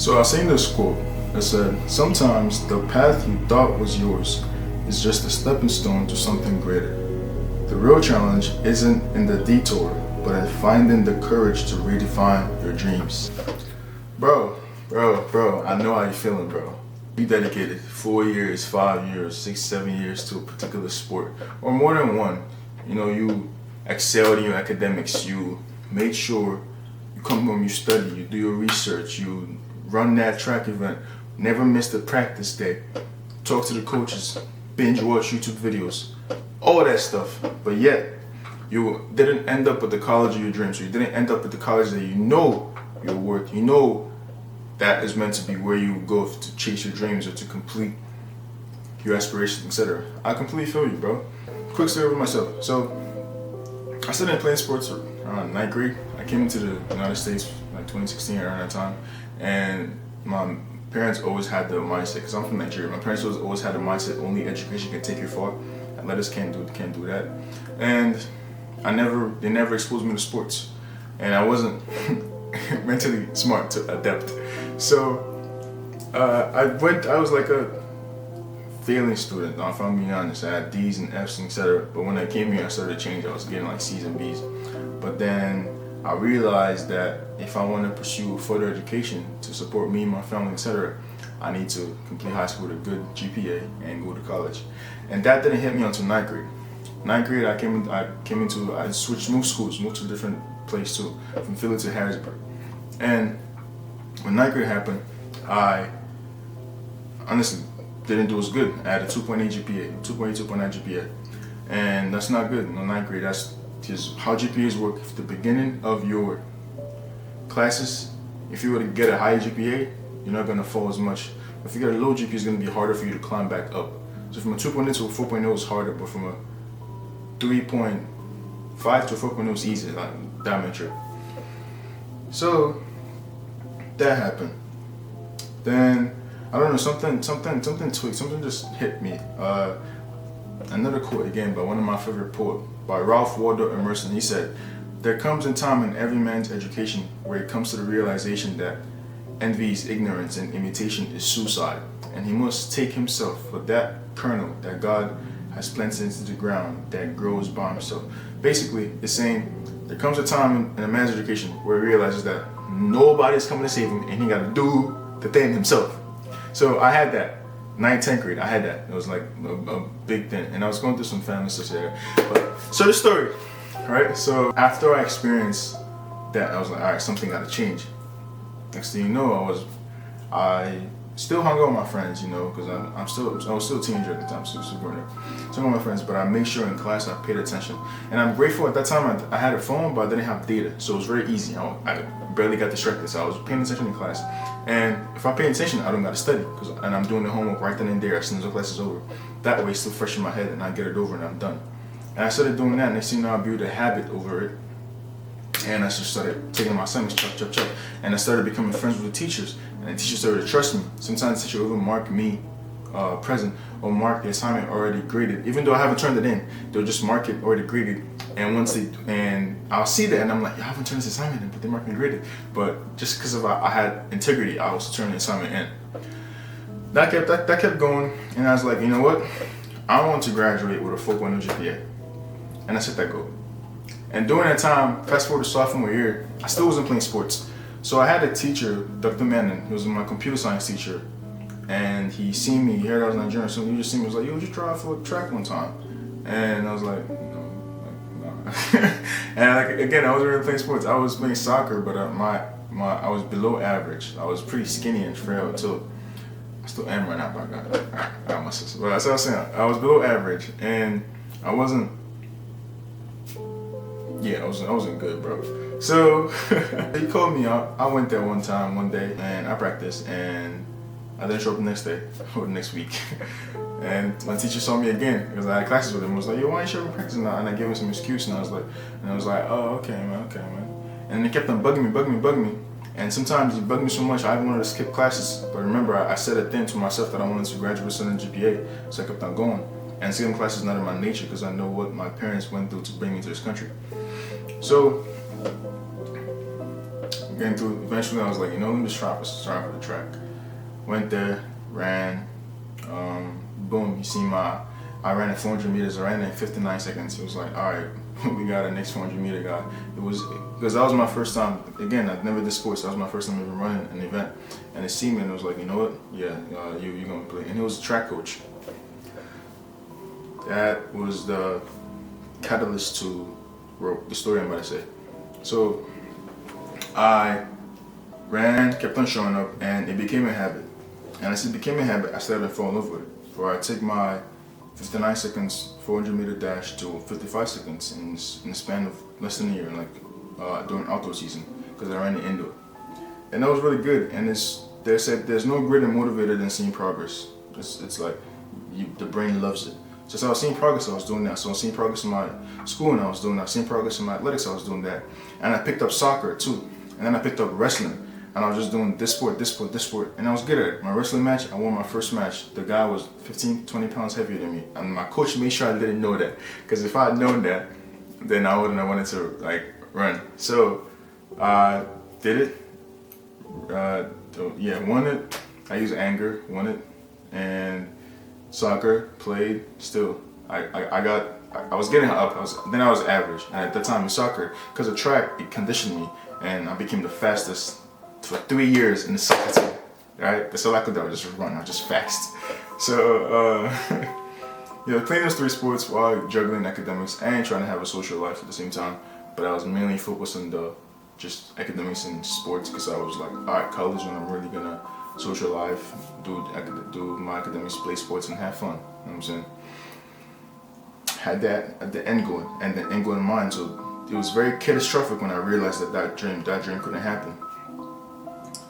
So I seen this quote that said, sometimes the path you thought was yours is just a stepping stone to something greater. The real challenge isn't in the detour, but in finding the courage to redefine your dreams. Bro, I know how you're feeling, bro. You dedicated 4 years, 5 years, 6, 7 years to a particular sport, or more than one. You know, you excelled in your academics, you made sure you come home, you study, you do your research, you run that track event, never missed a practice day, talk to the coaches, binge watch YouTube videos, all that stuff. But yet, you didn't end up with the college of your dreams, or you didn't end up with the college that you know your worth, you know that is meant to be where you go to chase your dreams or to complete your aspirations, etc. I completely feel you, bro. Quick story with myself. So, I started playing sports around 9th grade. I came into the United States like 2016 around that time, and my parents always had the mindset, because I'm from Nigeria, my parents always had the mindset only education can take you far. Athletics can't do that. And they never exposed me to sports. And I wasn't mentally smart to adapt. So I was like a failing student, if I'm being honest. I had D's and F's, etc. But when I came here, I started to change. I was getting like C's and B's. But then I realized that if I want to pursue further education to support me, my family, etc., I need to complete high school with a good GPA and go to college. And that didn't hit me until 9th grade. 9th grade, I moved schools, moved to a different place too, from Philly to Harrisburg. And when 9th grade happened, I honestly didn't do as good. I had a 2.8 GPA, 2.9 GPA. And that's not good in 9th grade. That's just how GPAs work. If the beginning of your classes, if you were to get a high GPA, you're not gonna fall as much. If you get a low GPA, it's gonna be harder for you to climb back up. So from a 2.8 to a 4.0 is harder, but from a 3.5 to a 4.0 is easy, like that much. So that happened. Then I don't know, something tweaked, something just hit me. Another quote again by one of my favorite poets, by Ralph Waldo Emerson. He said, "There comes a time in every man's education where he comes to the realization that envy is ignorance and imitation is suicide, and he must take himself for that kernel that God has planted into the ground that grows by himself." Basically, it's saying there comes a time in a man's education where he realizes that nobody's coming to save him and he got to do the thing himself. So I had that. 9th, 10th grade, I had that. It was like a big thing. And I was going through some family stuff there. So the story, right? So after I experienced that, I was like, all right, something got to change. Next thing you know, I still hung out with my friends, you know, because I was still a teenager at the time, still growing up. Still with my friends, but I made sure in class I paid attention. And I'm grateful at that time I had a phone, but I didn't have data, so it was very easy. I barely got distracted, so I was paying attention in class. And if I pay attention, I don't got to study, and I'm doing the homework right then and there as soon as the class is over. That way, it's still fresh in my head, and I get it over and I'm done. And I started doing that, and next thing you know, I built a habit over it. And I just started taking my assignments, chop. And I started becoming friends with the teachers. And the teachers started to trust me. Sometimes the teacher would even mark me present or mark the assignment already graded. Even though I haven't turned it in, they'll just mark it already graded. And I'll see that and I'm like, I haven't turned this assignment in, but they marked me graded. But just because I had integrity, I was turning the assignment in. That kept going, and I was like, you know what? I want to graduate with a 4.0 GPA. And I set that goal. And during that time, fast forward to sophomore year, I still wasn't playing sports. So I had a teacher, Dr. Menon, he was my computer science teacher, and he seen me, he heard I was Nigerian, so he just seen me, he was like, yo, just try out for track one time. And I was like, no. And like, again, I wasn't really playing sports. I was playing soccer, but I was below average. I was pretty skinny and frail too. I still am right now, but I got my sister. But that's what I was saying. I was below average, and I wasn't good, bro. So he called me up. I went there one day, and I practiced, and I didn't show up the next day or the next week. And my teacher saw me again because I had classes with him. I was like, yo, why ain't you showing up practicing now? And I gave him some excuse, and I was like, oh, okay, man. And he kept on bugging me. And sometimes he bugged me so much, I wanted to skip classes. But remember, I set a thing to myself that I wanted to graduate with a certain GPA, so I kept on going. And skipping classes is not in my nature because I know what my parents went through to bring me to this country. So, getting through. Eventually, I was like, let me just try for the track. Went there, ran. Boom, you see I ran at 400 meters. I ran in 59 seconds. It was like, all right, we got our next 400 meter guy. It was because that was my first time. Again, I never did sports. That was my first time ever running an event. And it seemed, and it was like, you know what? Yeah, you're gonna play. And it was a track coach. That was the catalyst to the story I'm about to say. So I ran, kept on showing up, and it became a habit. And as it became a habit, I started to fall in love with it. Where I take my 59 seconds 400 meter dash to 55 seconds in the span of less than a year, like during outdoor season, because I ran the indoor. And that was really good. And they said there's no greater motivator than seeing progress. It's like the brain loves it. So I was seeing progress, I was doing that. So I was seeing progress in my school, and I was doing that. Seeing progress in my athletics, I was doing that. And I picked up soccer too. And then I picked up wrestling. And I was just doing this sport, and I was good at it. My wrestling match, I won my first match. The guy was 15, 20 pounds heavier than me. And my coach made sure I didn't know that. Because if I had known that, then I wouldn't have wanted to run. So I did it. Won it. I used anger, won it. And soccer, played, still. I was getting up. I was average. And at the time in soccer, because of track, it conditioned me. And I became the fastest for 3 years in the soccer team, right? That's all I could do. I was just run. I was just fast. So, playing those 3 sports while juggling academics and trying to have a social life at the same time. But I was mainly focused on just academics and sports, because I was like, all right, college when I'm really gonna social life, do my academics, play sports, and have fun. You know what I'm saying? Had that at the end goal, and the end goal in mind. So it was very catastrophic when I realized that dream couldn't happen.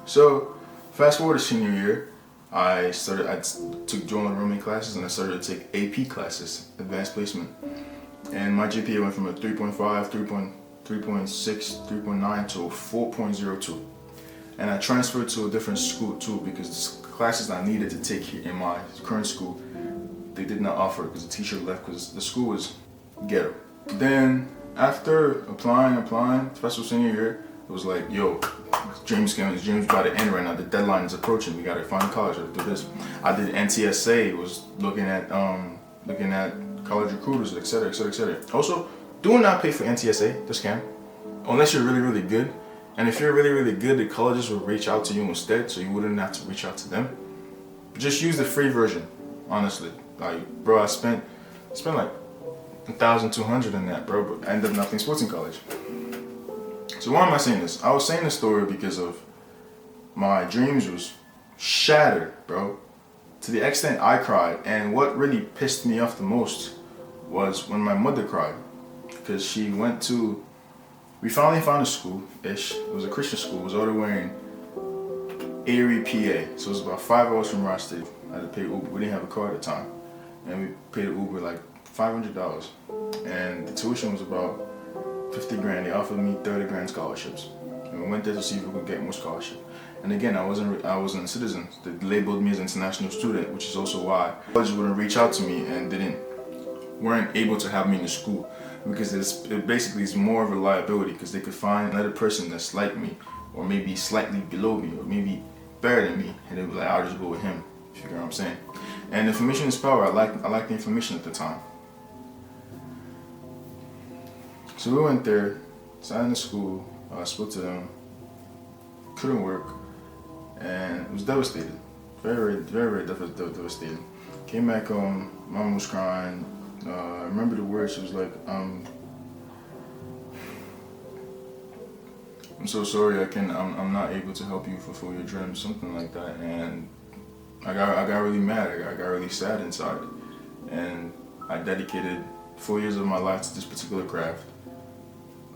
So, fast forward to senior year, I took dual enrollment classes, and I started to take AP classes, advanced placement. And my GPA went from a 3.5, 3.6, 3.9 to a 4.02. And I transferred to a different school too, because the classes I needed to take in my current school, they did not offer because the teacher left because the school was ghetto. Then, after applying, special senior year, it was like, yo, dreams about to end right now. The deadline is approaching. We gotta find college. I do this. I did NTSA. Was looking at college recruiters, etc., etc., etc. Also, do not pay for NTSA. The scam, unless you're really, really good. And if you're really, really good, the colleges will reach out to you instead, so you wouldn't have to reach out to them. But just use the free version. Honestly, bro, I spent like 1,200 in that, bro. But I ended up not playing sports in college. So why am I saying this? I was saying this story because of my dreams was shattered, bro. To the extent I cried. And what really pissed me off the most was when my mother cried. Because we finally found a school-ish. It was a Christian school. It was all the way in Erie, PA. So it was about 5 hours from Ross State. I had to pay Uber. We didn't have a car at the time. And we paid Uber like $500. And the tuition was about 50 grand. They offered me 30 grand scholarships. And we went there to see if we could get more scholarship. And again, I wasn't a citizen. They labeled me as an international student, which is also why colleges wouldn't reach out to me and weren't able to have me in the school, because it basically is more of a liability, because they could find another person that's like me, or maybe slightly below me, or maybe better than me, and they'd be like, I'll just go with him. If you get what I'm saying. And information is power. I liked the information at the time. So we went there, sat in the school, spoke to them, couldn't work, and it was devastated. Very, very, very devastated. Came back home, mom was crying. I remember the words. She was like, "I'm so sorry. I'm not able to help you fulfill your dreams," something like that. And I got really mad. I got really sad inside. And I dedicated 4 years of my life to this particular craft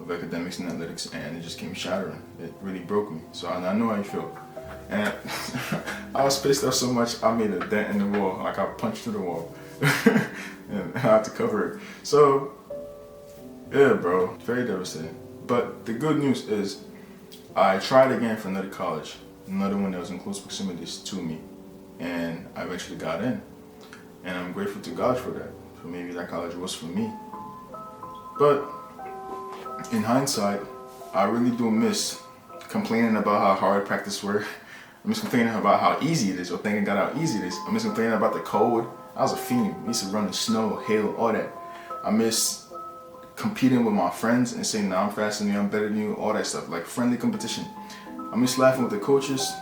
of academics and athletics, and it just came shattering. It really broke me. So I know how you feel. And I was pissed off so much, I made a dent in the wall. Like I punched through the wall. And I had to cover it. So, yeah, bro, very devastating. But the good news is, I tried again for another college, another one that was in close proximity to me, and I eventually got in. And I'm grateful to God for that. For maybe that college was for me. But in hindsight, I really do miss complaining about how hard practice were. I miss complaining about how easy it is, or thinking about how easy it is. I miss complaining about the cold. I was a fiend. I used to run in snow, hail, all that. I miss competing with my friends and saying, nah, I'm faster than you, I'm better than you, all that stuff, like friendly competition. I miss laughing with the coaches.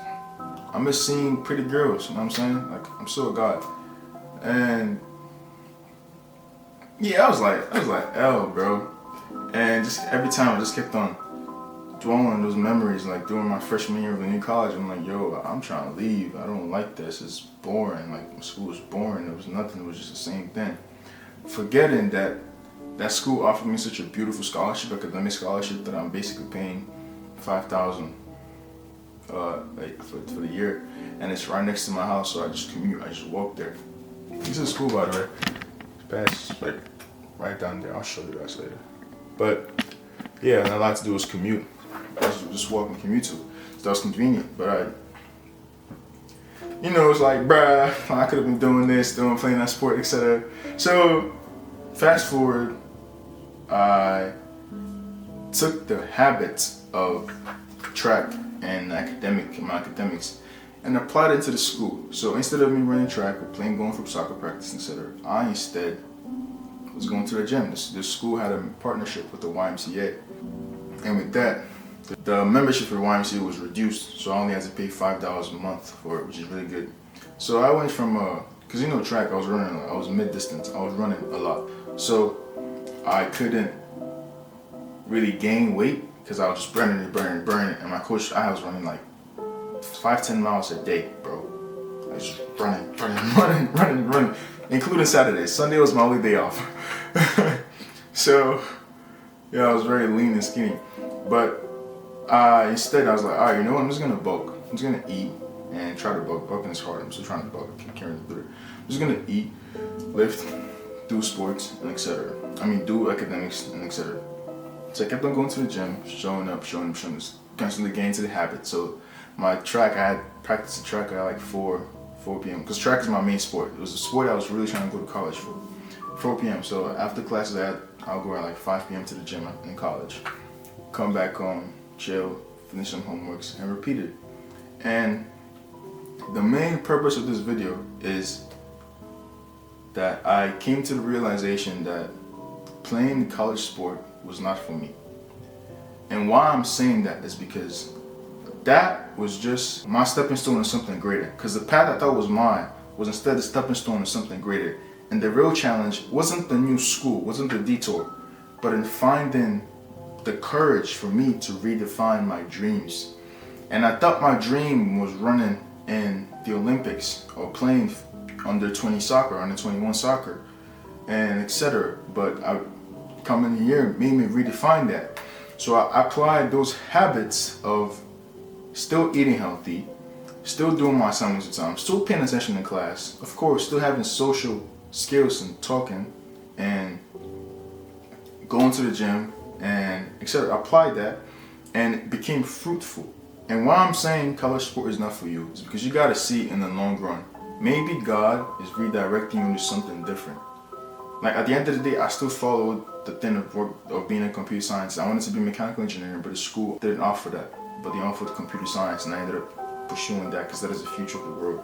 I miss seeing pretty girls, you know what I'm saying? Like, I'm so a god. And yeah, I was like, L, bro. And just every time I just kept on dwelling on those memories. Like during my freshman year of a new college, I'm like, yo, I'm trying to leave. I don't like this. It's boring. Like, school was boring. There was nothing. It was just the same thing. Forgetting that school offered me such a beautiful scholarship, academic scholarship, that I'm basically paying $5,000 like for the year, and it's right next to my house, so I just commute. I just walk there. This is school, by the way. It's past, like right down there. I'll show you guys later. But yeah, and all I had to do was commute. Just walk and commute to. So that was convenient. But it's like, bruh, I could have been doing this, playing that sport, etc. So fast forward, I took the habits of track and my academics and applied it to the school. So instead of me running track or going for soccer practice, etc., I instead was going to the gym. The school had a partnership with the YMCA, and with that, the membership for the YMCA was reduced, so I only had to pay $5 a month for it, which is really good. So I went from because track, I was mid-distance, I was running a lot, so I couldn't really gain weight because I was just burning, and my coach, I was running like 5-10 miles a day, bro. I was just running, including Saturdays. Sunday was my only day off. So yeah, I was very lean and skinny, but instead I was like, all right, you know what, I'm just gonna bulk. I'm just gonna eat and try to bulk. Bulking is hard. I'm still trying to bulk. I keep carrying it through. I'm just gonna eat, lift, do sports, and etc. Do academics and etc. So I kept on going to the gym, showing up, constantly getting into the habit. So my track, I had practiced the track at like 4 p.m. because track is my main sport. It was a sport I was really trying to go to college for. 4 p.m. So after classes, I'll go at like 5 p.m. to the gym in college. Come back home, chill, finish some homeworks, and repeat it. And the main purpose of this video is that I came to the realization that playing the college sport was not for me. And why I'm saying that is because that was just my stepping stone to something greater. Because the path I thought was mine was instead a stepping stone to something greater. And the real challenge wasn't the new school, wasn't the detour, but in finding the courage for me to redefine my dreams. And I thought my dream was running in the Olympics or playing under 20 soccer, under 21 soccer, and etc. But coming here made me redefine that. So I applied those habits of still eating healthy, still doing my assignments on time, still paying attention in class, of course, still having social skills and talking and going to the gym and etc. I applied that and it became fruitful. And why I'm saying college sport is not for you is because you gotta see in the long run. Maybe God is redirecting you into something different. Like at the end of the day, I still followed the thing of being in computer science. I wanted to be mechanical engineering, but the school didn't offer that. But they offered computer science, and I ended up pursuing that because that is the future of the world.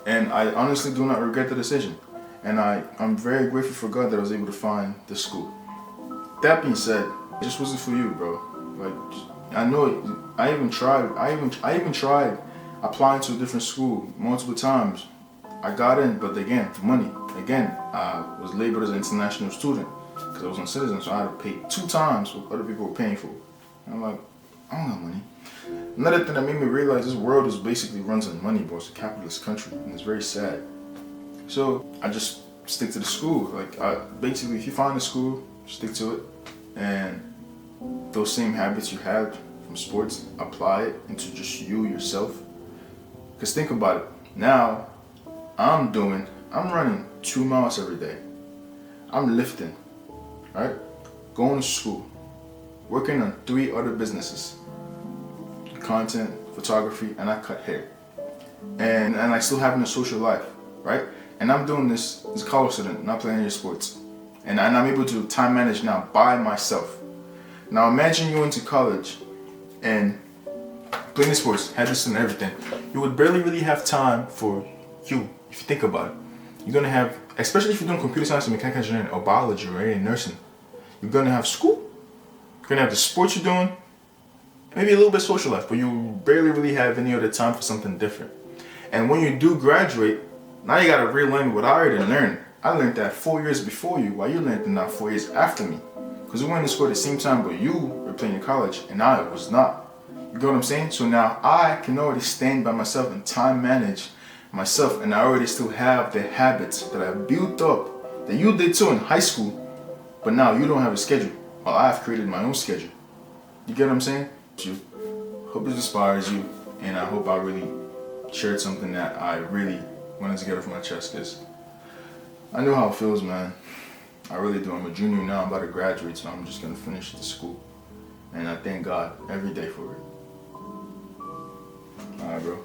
And I honestly do not regret the decision. And I'm very grateful for God that I was able to find this school. That being said, it just wasn't for you, bro. Like, I know I even tried applying to a different school multiple times. I got in, but again, for money. Again, I was labeled as an international student because I was a citizen, so I had to pay 2 times what other people were paying for. And I'm like, I don't got money. Another thing that made me realize this world is basically runs on money, bro. It's a capitalist country, and it's very sad. So I just stick to the school. Like, basically, if you find a school, stick to it, and those same habits you had from sports, apply it into just you yourself. Because think about it. Now, I'm running 2 miles every day. I'm lifting, right? Going to school, working on 3 other businesses, content, photography, and I cut hair. And I still having a social life, right? And I'm doing this as a college student, not playing any sports. And I'm able to time manage now by myself. Now imagine you went to college and playing sports, had this and everything, you would barely really have time for you. If you think about it, you're gonna have, especially if you're doing computer science or mechanical engineering or biology or any nursing, you're gonna have school, you're gonna have the sports you're doing, maybe a little bit social life, but you barely really have any other time for something different. And when you do graduate, now you gotta relearn what I already learned. I learned that 4 years before you, while you learned it now 4 years after me. Because we went to school at the same time, but you were playing in college and I was not. You get what I'm saying? So now I can already stand by myself and time manage myself, and I already still have the habits that I built up, that you did too in high school, but now you don't have a schedule. Well, I've created my own schedule. You get what I'm saying? You. Hope it inspires you, and I hope I really shared something that I really wanted to get off my chest, because I know how it feels, man. I really do. I'm a junior now. I'm about to graduate, so I'm just gonna finish the school, and I thank God every day for it. All right, bro.